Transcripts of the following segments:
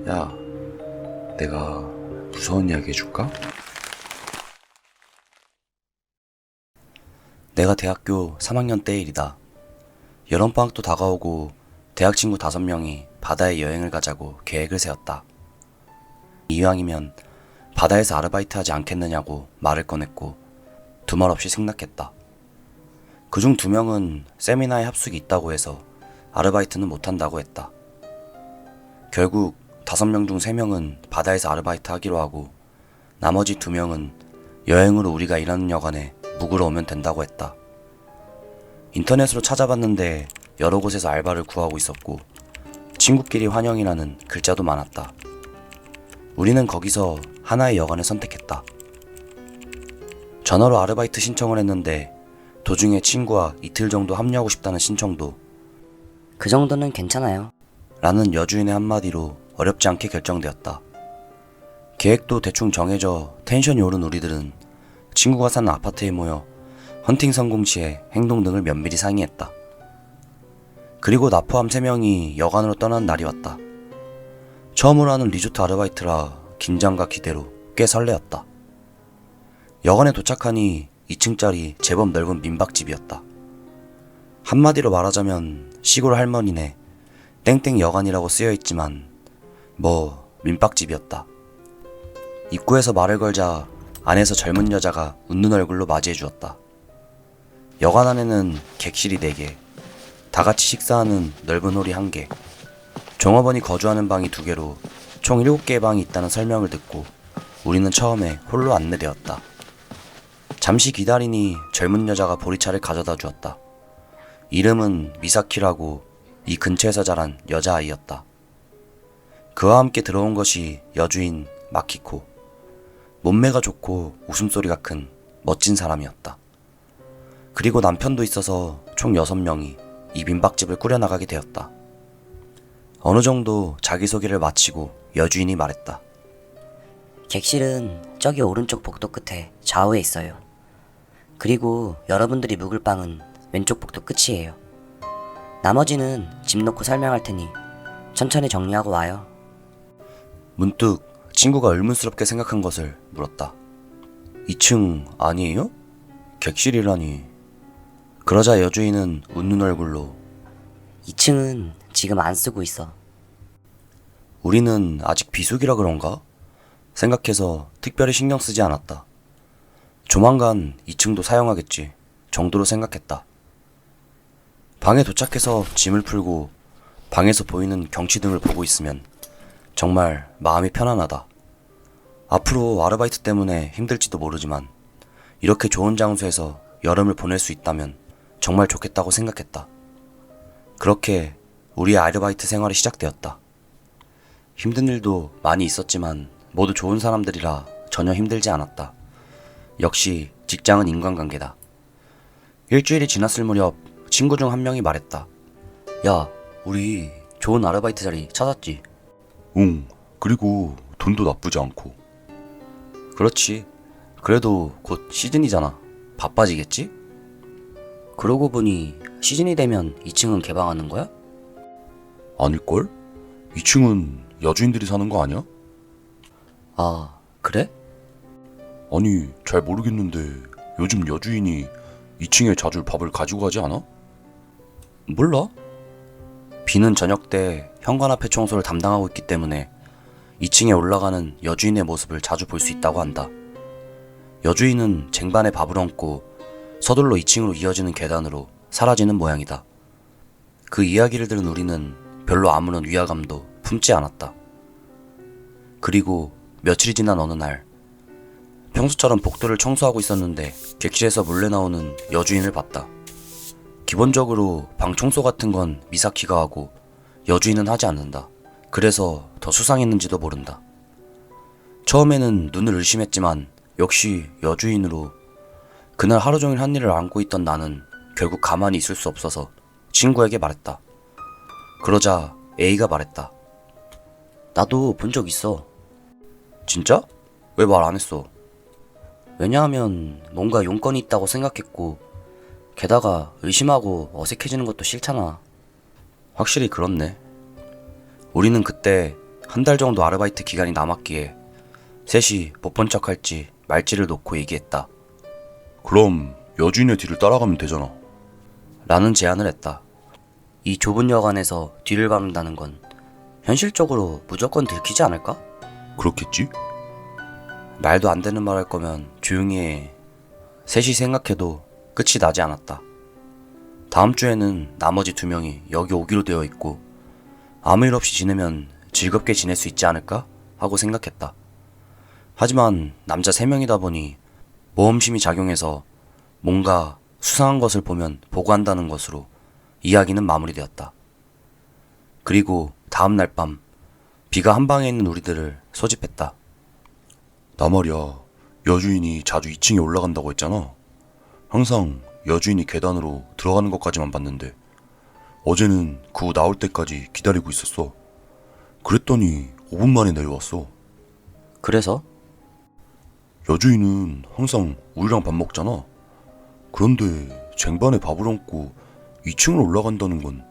야, 내가 무서운 이야기 해줄까? 내가 대학교 3학년 때 일이다. 여름방학도 다가오고 대학 친구 5명이 바다에 여행을 가자고 계획을 세웠다. 이왕이면 바다에서 아르바이트 하지 않겠느냐고 말을 꺼냈고 두말 없이 승낙했다. 그중 2명은 세미나에 합숙이 있다고 해서 아르바이트는 못한다고 했다. 결국 5명 중 3명은 바다에서 아르바이트 하기로 하고 나머지 2명은 여행으로 우리가 일하는 여관에 묵으러 오면 된다고 했다. 인터넷으로 찾아봤는데 여러 곳에서 알바를 구하고 있었고 친구끼리 환영이라는 글자도 많았다. 우리는 거기서 하나의 여관을 선택했다. 전화로 아르바이트 신청을 했는데 도중에 친구와 이틀 정도 합류하고 싶다는 신청도 그 정도는 괜찮아요. 라는 여주인의 한마디로 어렵지 않게 결정되었다. 계획도 대충 정해져 텐션이 오른 우리들은 친구가 사는 아파트에 모여 헌팅 성공 시에 행동 등을 면밀히 상의했다. 그리고 나 포함 3명이 여관으로 떠나는 날이 왔다. 처음으로 하는 리조트 아르바이트라 긴장과 기대로 꽤 설레었다. 여관에 도착하니 2층짜리 제법 넓은 민박집이었다. 한마디로 말하자면 시골 할머니네 땡땡 여관이라고 쓰여있지만 뭐 민박집이었다. 입구에서 말을 걸자 안에서 젊은 여자가 웃는 얼굴로 맞이해 주었다. 여관 안에는 객실이 4개, 다같이 식사하는 넓은 홀이 1개, 종업원이 거주하는 방이 2개로 총 7개의 방이 있다는 설명을 듣고 우리는 처음에 홀로 안내되었다. 잠시 기다리니 젊은 여자가 보리차를 가져다 주었다. 이름은 미사키라고 이 근처에서 자란 여자아이였다. 그와 함께 들어온 것이 여주인 마키코. 몸매가 좋고 웃음소리가 큰 멋진 사람이었다. 그리고 남편도 있어서 총 6명이 이 민박집을 꾸려나가게 되었다. 어느 정도 자기소개를 마치고 여주인이 말했다. 객실은 저기 오른쪽 복도 끝에 좌우에 있어요. 그리고 여러분들이 묵을 방은 왼쪽 복도 끝이에요. 나머지는 집 놓고 설명할 테니 천천히 정리하고 와요. 문득 친구가 의문스럽게 생각한 것을 물었다. 2층 아니에요? 객실이라니. 그러자 여주인은 웃는 얼굴로 2층은 지금 안 쓰고 있어. 우리는 아직 비수기라 그런가? 생각해서 특별히 신경 쓰지 않았다. 조만간 2층도 사용하겠지 정도로 생각했다. 방에 도착해서 짐을 풀고 방에서 보이는 경치 등을 보고 있으면 정말 마음이 편안하다. 앞으로 아르바이트 때문에 힘들지도 모르지만 이렇게 좋은 장소에서 여름을 보낼 수 있다면 정말 좋겠다고 생각했다. 그렇게 우리의 아르바이트 생활이 시작되었다. 힘든 일도 많이 있었지만 모두 좋은 사람들이라 전혀 힘들지 않았다. 역시 직장은 인간관계다. 일주일이 지났을 무렵 친구 중 한 명이 말했다. 야, 우리 좋은 아르바이트 자리 찾았지? 응, 그리고 돈도 나쁘지 않고. 그렇지. 그래도 곧 시즌이잖아. 바빠지겠지? 그러고 보니 시즌이 되면 2층은 개방하는 거야? 아닐걸? 2층은 여주인들이 사는 거 아니야? 아, 그래? 아니, 잘 모르겠는데 요즘 여주인이 2층에 자주 밥을 가지고 가지 않아? 몰라. 비는 저녁 때 현관 앞에 청소를 담당하고 있기 때문에 2층에 올라가는 여주인의 모습을 자주 볼 수 있다고 한다. 여주인은 쟁반에 밥을 얹고 서둘러 2층으로 이어지는 계단으로 사라지는 모양이다. 그 이야기를 들은 우리는 별로 아무런 위화감도 품지 않았다. 그리고 며칠이 지난 어느 날 평소처럼 복도를 청소하고 있었는데 객실에서 몰래 나오는 여주인을 봤다. 기본적으로 방 청소 같은 건 미사키가 하고 여주인은 하지 않는다. 그래서 더 수상했는지도 모른다. 처음에는 눈을 의심했지만 역시 여주인으로 그날 하루 종일 한 일을 안고 있던 나는 결국 가만히 있을 수 없어서 친구에게 말했다. 그러자 A가 말했다. 나도 본 적 있어. 진짜? 왜 말 안 했어? 왜냐하면 뭔가 용건이 있다고 생각했고 게다가 의심하고 어색해지는 것도 싫잖아. 확실히 그렇네. 우리는 그때 한 달 정도 아르바이트 기간이 남았기에 셋이 못 본 척 할지 말지를 놓고 얘기했다. 그럼 여주인의 뒤를 따라가면 되잖아. 라는 제안을 했다. 이 좁은 여관에서 뒤를 밟는다는 건 현실적으로 무조건 들키지 않을까? 그렇겠지? 말도 안 되는 말 할 거면 조용히 해. 셋이 생각해도 끝이 나지 않았다. 다음 주에는 나머지 2명이 여기 오기로 되어 있고 아무 일 없이 지내면 즐겁게 지낼 수 있지 않을까 하고 생각했다. 하지만 남자 3명이다 보니 모험심이 작용해서 뭔가 수상한 것을 보면 보고한다는 것으로 이야기는 마무리되었다. 그리고 다음 날 밤 비가 한 방에 있는 우리들을 소집했다. 나 말이야, 여주인이 자주 2층에 올라간다고 했잖아. 항상 여주인이 계단으로 들어가는 것까지만 봤는데 어제는 그 후 나올 때까지 기다리고 있었어. 그랬더니 5분 만에 내려왔어. 그래서? 여주인은 항상 우리랑 밥 먹잖아. 그런데 쟁반에 밥을 얹고 2층으로 올라간다는 건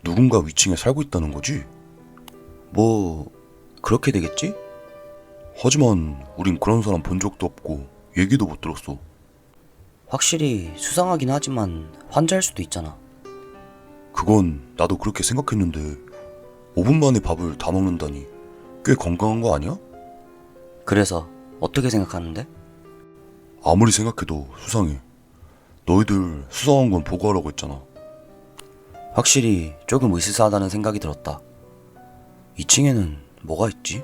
누군가 위층에 살고 있다는 거지? 뭐 그렇게 되겠지? 하지만 우린 그런 사람 본 적도 없고 얘기도 못 들었어. 확실히 수상하긴 하지만 환자일 수도 있잖아. 그건 나도 그렇게 생각했는데 5분 만에 밥을 다 먹는다니 꽤 건강한 거 아니야? 그래서 어떻게 생각하는데? 아무리 생각해도 수상해. 너희들 수상한 건 보고하라고 했잖아. 확실히 조금 으스스하다는 생각이 들었다. 2층에는 뭐가 있지?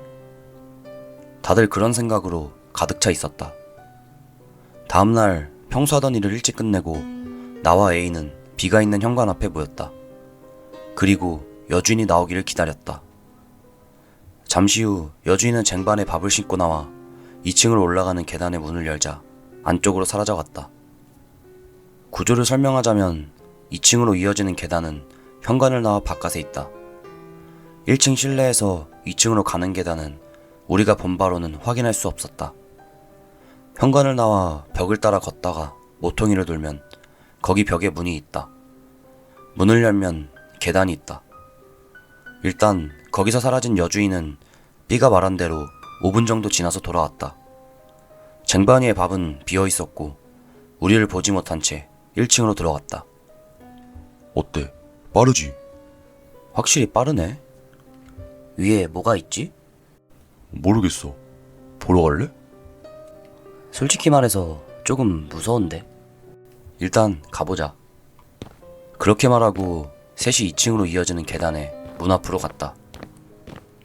다들 그런 생각으로 가득 차 있었다. 다음날 평소 하던 일을 일찍 끝내고 나와 A는 비가 있는 현관 앞에 모였다. 그리고 여주인이 나오기를 기다렸다. 잠시 후 여주인은 쟁반에 밥을 싣고 나와 2층으로 올라가는 계단의 문을 열자 안쪽으로 사라져갔다. 구조를 설명하자면 2층으로 이어지는 계단은 현관을 나와 바깥에 있다. 1층 실내에서 2층으로 가는 계단은 우리가 본 바로는 확인할 수 없었다. 현관을 나와 벽을 따라 걷다가 모퉁이를 돌면 거기 벽에 문이 있다. 문을 열면 계단이 있다. 일단 거기서 사라진 여주인은 B가 말한 대로 5분 정도 지나서 돌아왔다. 쟁반 위의 밥은 비어 있었고 우리를 보지 못한 채 1층으로 들어갔다. 어때? 빠르지? 확실히 빠르네. 위에 뭐가 있지? 모르겠어. 보러 갈래? 솔직히 말해서 조금 무서운데. 일단 가보자. 그렇게 말하고 셋이 2층으로 이어지는 계단에 문 앞으로 갔다.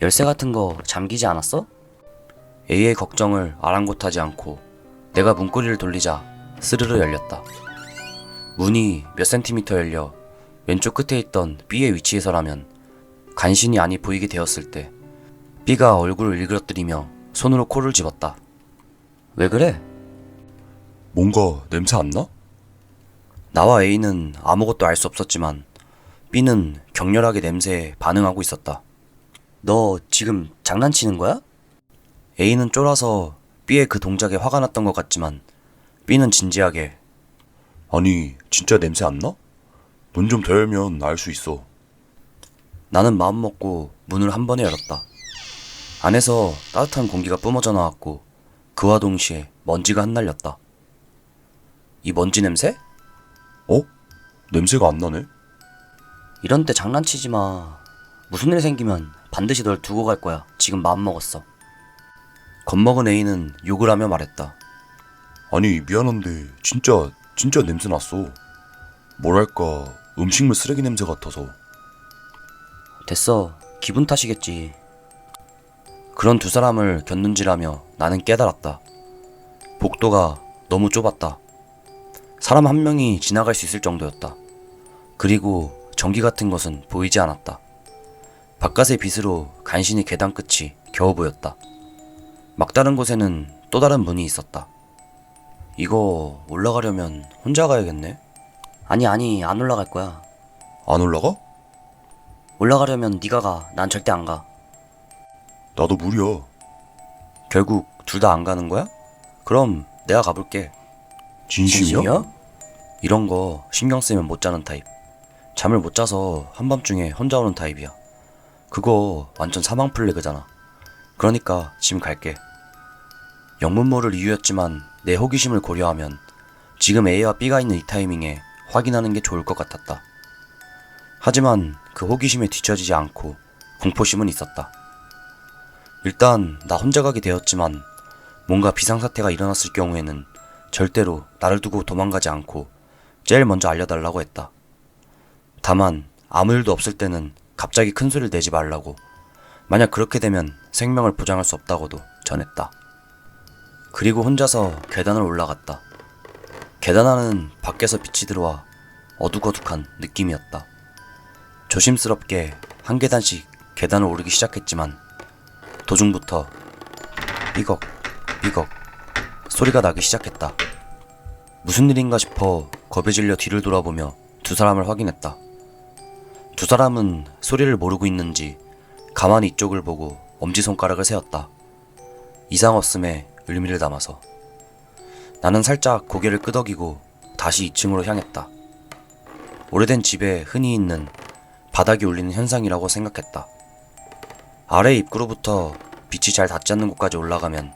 열쇠 같은 거 잠기지 않았어? A의 걱정을 아랑곳하지 않고 내가 문고리를 돌리자 스르르 열렸다. 문이 몇 센티미터 열려 왼쪽 끝에 있던 B의 위치에서라면 간신히 안이 보이게 되었을 때 B가 얼굴을 일그러뜨리며 손으로 코를 집었다. 왜 그래? 뭔가 냄새 안 나? 나와 A는 아무것도 알 수 없었지만 B는 격렬하게 냄새에 반응하고 있었다. 너 지금 장난치는 거야? A는 쫄아서 B의 그 동작에 화가 났던 것 같지만 B는 진지하게 아니, 진짜 냄새 안 나? 문 좀 더 열면 알 수 있어. 나는 마음먹고 문을 한 번에 열었다. 안에서 따뜻한 공기가 뿜어져 나왔고 그와 동시에 먼지가 흩날렸다. 이 먼지 냄새? 어? 냄새가 안 나네? 이런 때 장난치지 마. 무슨 일 생기면 반드시 널 두고 갈 거야. 지금 마음먹었어. 겁먹은 A는 욕을 하며 말했다. 아니, 미안한데 진짜 냄새 났어. 뭐랄까, 음식물 쓰레기 냄새 같아서. 됐어. 기분 탓이겠지. 그런 두 사람을 곁눈질하며 나는 깨달았다. 복도가 너무 좁았다. 사람 한 명이 지나갈 수 있을 정도였다. 그리고 전기 같은 것은 보이지 않았다. 바깥의 빛으로 간신히 계단 끝이 겨우 보였다. 막다른 곳에는 또 다른 문이 있었다. 이거 올라가려면 혼자 가야겠네? 아니 안 올라갈 거야. 안 올라가? 올라가려면 네가 가. 난 절대 안 가. 나도 무리야. 결국 둘 다 안 가는 거야? 그럼 내가 가볼게. 진심이야? 이런 거 신경 쓰면 못 자는 타입. 잠을 못 자서 한밤중에 혼자 오는 타입이야. 그거 완전 사망 플래그잖아. 그러니까 지금 갈게. 영문 모를 이유였지만 내 호기심을 고려하면 지금 A와 B가 있는 이 타이밍에 확인하는 게 좋을 것 같았다. 하지만 그 호기심에 뒤처지지 않고 공포심은 있었다. 일단 나 혼자 가게 되었지만 뭔가 비상사태가 일어났을 경우에는 절대로 나를 두고 도망가지 않고 제일 먼저 알려달라고 했다. 다만 아무 일도 없을 때는 갑자기 큰 소리를 내지 말라고, 만약 그렇게 되면 생명을 보장할 수 없다고도 전했다. 그리고 혼자서 계단을 올라갔다. 계단 안은 밖에서 빛이 들어와 어둑어둑한 느낌이었다. 조심스럽게 한 계단씩 계단을 오르기 시작했지만 도중부터 삐걱 삐걱 소리가 나기 시작했다. 무슨 일인가 싶어 겁에 질려 뒤를 돌아보며 두 사람을 확인했다. 두 사람은 소리를 모르고 있는지 가만히 이쪽을 보고 엄지손가락을 세웠다. 이상 없음에 의미를 담아서. 나는 살짝 고개를 끄덕이고 다시 2층으로 향했다. 오래된 집에 흔히 있는 바닥이 울리는 현상이라고 생각했다. 아래 입구로부터 빛이 잘 닿지 않는 곳까지 올라가면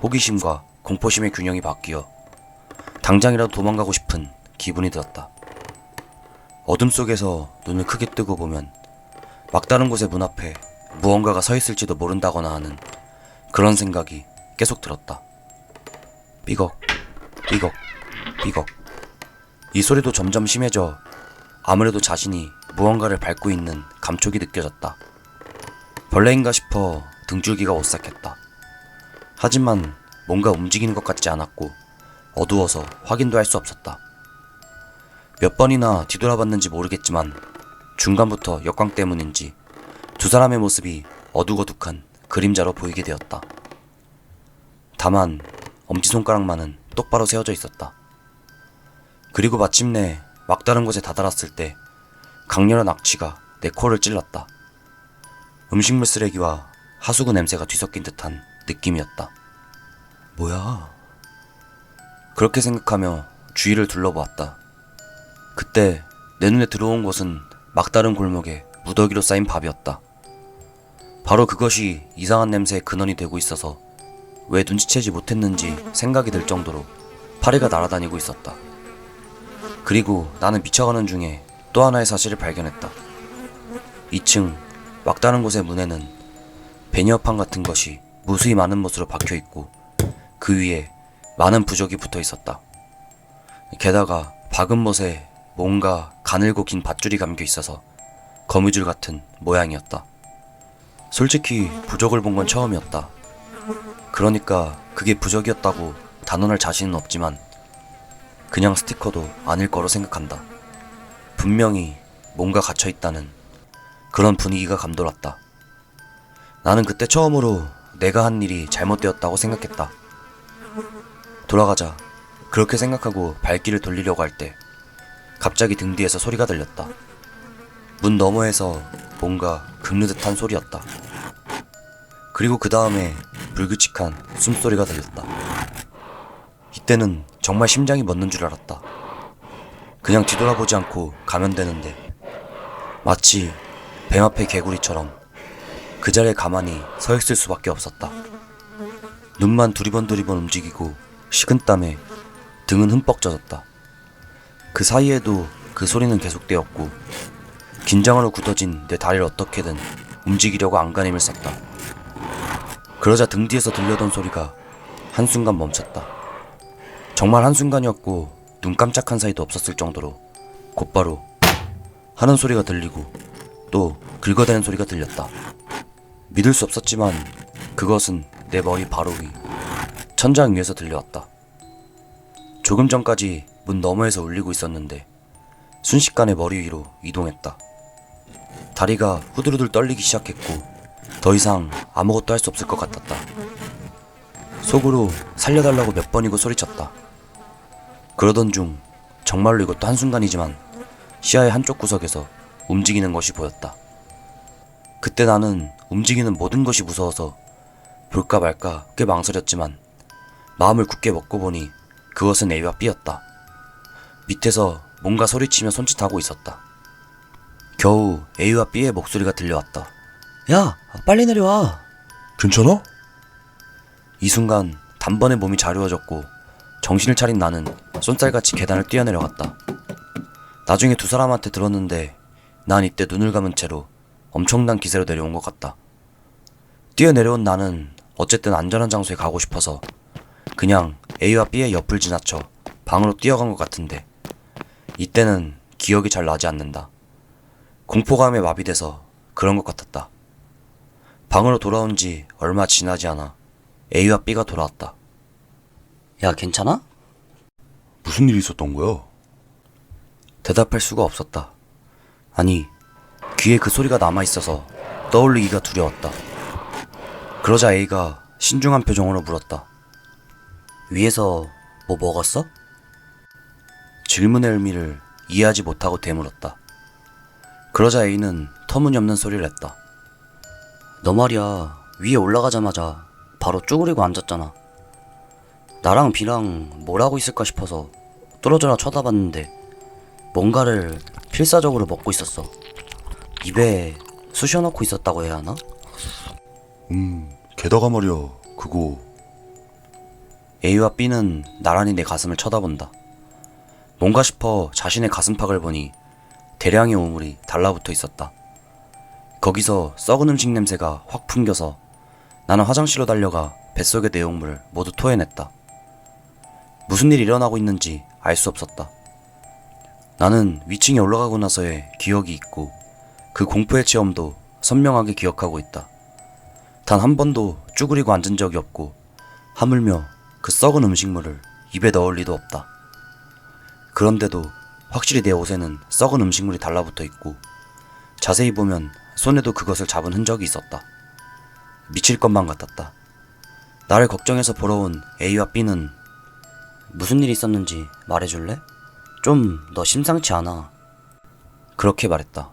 호기심과 공포심의 균형이 바뀌어 당장이라도 도망가고 싶은 기분이 들었다. 어둠 속에서 눈을 크게 뜨고 보면 막다른 곳의 문 앞에 무언가가 서 있을지도 모른다거나 하는 그런 생각이 계속 들었다. 삐걱 삐걱 삐걱. 이 소리도 점점 심해져 아무래도 자신이 무언가를 밟고 있는 감촉이 느껴졌다. 벌레인가 싶어 등줄기가 오싹했다. 하지만 뭔가 움직이는 것 같지 않았고 어두워서 확인도 할 수 없었다. 몇 번이나 뒤돌아봤는지 모르겠지만 중간부터 역광 때문인지 두 사람의 모습이 어둑어둑한 그림자로 보이게 되었다. 다만 엄지손가락만은 똑바로 세워져 있었다. 그리고 마침내 막다른 곳에 다다랐을 때 강렬한 악취가 내 코를 찔렀다. 음식물 쓰레기와 하수구 냄새가 뒤섞인 듯한 느낌이었다. 뭐야? 그렇게 생각하며 주위를 둘러보았다. 그때 내 눈에 들어온 것은 막다른 골목에 무더기로 쌓인 밥이었다. 바로 그것이 이상한 냄새의 근원이 되고 있어서 왜 눈치채지 못했는지 생각이 들 정도로 파리가 날아다니고 있었다. 그리고 나는 미쳐가는 중에 또 하나의 사실을 발견했다. 2층 막다른 곳의 문에는 베니어판 같은 것이 무수히 많은 못으로 박혀있고 그 위에 많은 부적이 붙어 있었다. 게다가 박은 못에 뭔가 가늘고 긴 밧줄이 감겨 있어서 거미줄 같은 모양이었다. 솔직히 부적을 본 건 처음이었다. 그러니까 그게 부적이었다고 단언할 자신은 없지만 그냥 스티커도 아닐 거로 생각한다. 분명히 뭔가 갇혀있다는 그런 분위기가 감돌았다. 나는 그때 처음으로 내가 한 일이 잘못되었다고 생각했다. 돌아가자. 그렇게 생각하고 발길을 돌리려고 할 때 갑자기 등 뒤에서 소리가 들렸다. 문 너머에서 뭔가 긁는 듯한 소리였다. 그리고 그 다음에 불규칙한 숨소리가 들렸다. 이때는 정말 심장이 멎는 줄 알았다. 그냥 뒤돌아보지 않고 가면 되는데 마치 뱀 앞의 개구리처럼 그 자리에 가만히 서 있을 수밖에 없었다. 눈만 두리번 움직이고 식은땀에 등은 흠뻑 젖었다. 그 사이에도 그 소리는 계속되었고 긴장으로 굳어진 내 다리를 어떻게든 움직이려고 안간힘을 썼다. 그러자 등 뒤에서 들려던 소리가 한순간 멈췄다. 정말 한순간이었고 눈 깜짝한 사이도 없었을 정도로 곧바로 하는 소리가 들리고 또 긁어대는 소리가 들렸다. 믿을 수 없었지만 그것은 내 머리 바로 위 천장 위에서 들려왔다. 조금 전까지 문 너머에서 울리고 있었는데 순식간에 머리 위로 이동했다. 다리가 후들후들 떨리기 시작했고 더 이상 아무것도 할 수 없을 것 같았다. 속으로 살려달라고 몇 번이고 소리쳤다. 그러던 중 정말로 이것도 한순간이지만 시야의 한쪽 구석에서 움직이는 것이 보였다. 그때 나는 움직이는 모든 것이 무서워서 볼까 말까 꽤 망설였지만 마음을 굳게 먹고 보니 그것은 A와 B였다. 밑에서 뭔가 소리치며 손짓하고 있었다. 겨우 A와 B의 목소리가 들려왔다. 야, 빨리 내려와. 괜찮아? 이 순간 단번에 몸이 자유워졌고 정신을 차린 나는 쏜살같이 계단을 뛰어내려갔다. 나중에 두 사람한테 들었는데 난 이때 눈을 감은 채로 엄청난 기세로 내려온 것 같다. 뛰어내려온 나는 어쨌든 안전한 장소에 가고 싶어서 그냥 A와 B의 옆을 지나쳐 방으로 뛰어간 것 같은데 이때는 기억이 잘 나지 않는다. 공포감에 마비돼서 그런 것 같았다. 방으로 돌아온 지 얼마 지나지 않아 A와 B가 돌아왔다. 야, 괜찮아? 무슨 일이 있었던 거야? 대답할 수가 없었다. 아니, 귀에 그 소리가 남아있어서 떠올리기가 두려웠다. 그러자 A가 신중한 표정으로 물었다. 위에서 뭐 먹었어? 질문의 의미를 이해하지 못하고 되물었다. 그러자 A는 터무니없는 소리를 했다. 너 말이야, 위에 올라가자마자 바로 쪼그리고 앉았잖아. 나랑 B랑 뭘 하고 있을까 싶어서 뚫어져라 쳐다봤는데 뭔가를 필사적으로 먹고 있었어. 입에 쑤셔 넣고 있었다고 해야 하나? 게다가 말이야, 그거 A와 B는 나란히 내 가슴을 쳐다본다. 뭔가 싶어 자신의 가슴팍을 보니 대량의 오물이 달라붙어 있었다. 거기서 썩은 음식 냄새가 확 풍겨서 나는 화장실로 달려가 뱃속의 내용물을 모두 토해냈다. 무슨 일이 일어나고 있는지 알 수 없었다. 나는 위층에 올라가고 나서의 기억이 있고 그 공포의 체험도 선명하게 기억하고 있다. 단 한 번도 쭈그리고 앉은 적이 없고 하물며 그 썩은 음식물을 입에 넣을 리도 없다. 그런데도 확실히 내 옷에는 썩은 음식물이 달라붙어 있고 자세히 보면 손에도 그것을 잡은 흔적이 있었다. 미칠 것만 같았다. 나를 걱정해서 보러 온 A와 B는 무슨 일이 있었는지 말해줄래? 좀 너 심상치 않아. 그렇게 말했다.